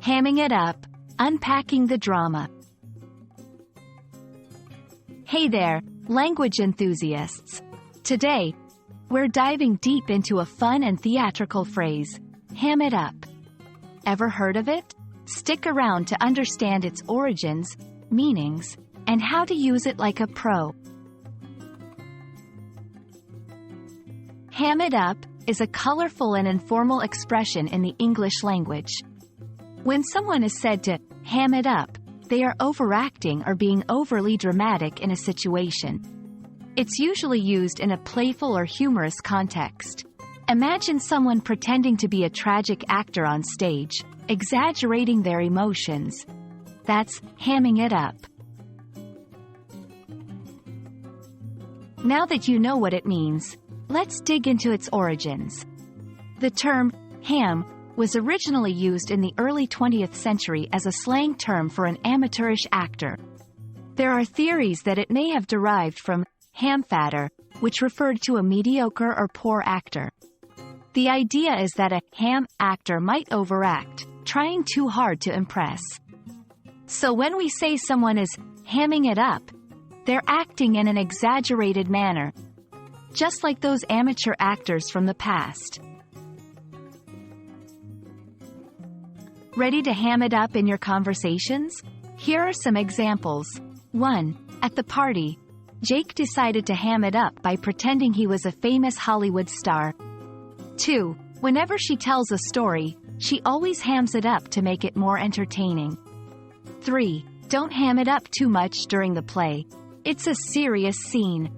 Hamming it up, unpacking the drama. Hey there, language enthusiasts. Today, we're diving deep into a fun and theatrical phrase, ham it up. Ever heard of it? Stick around to understand its origins, meanings, and how to use it like a pro. Ham it up is a colorful and informal expression in the English language. When someone is said to ham it up, they are overacting or being overly dramatic in a situation. It's usually used in a playful or humorous context. Imagine someone pretending to be a tragic actor on stage, exaggerating their emotions. That's hamming it up. Now that you know what it means, let's dig into its origins. The term ham was originally used in the early 20th century as a slang term for an amateurish actor. There are theories that it may have derived from hamfatter, which referred to a mediocre or poor actor. The idea is that a ham actor might overact, trying too hard to impress. So when we say someone is hamming it up, they're acting in an exaggerated manner, just like those amateur actors from the past. Ready to ham it up in your conversations? Here are some examples. 1. At the party, Jake decided to ham it up by pretending he was a famous Hollywood star. 2. Whenever she tells a story, she always hams it up to make it more entertaining. 3. Don't ham it up too much during the play. It's a serious scene.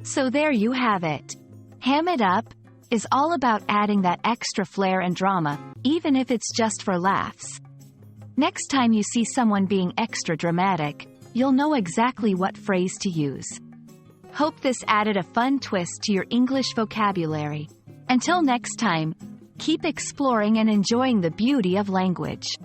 So there you have it. Ham it up is all about adding that extra flair and drama, even if it's just for laughs. Next time you see someone being extra dramatic, you'll know exactly what phrase to use. Hope this added a fun twist to your English vocabulary. Until next time, keep exploring and enjoying the beauty of language.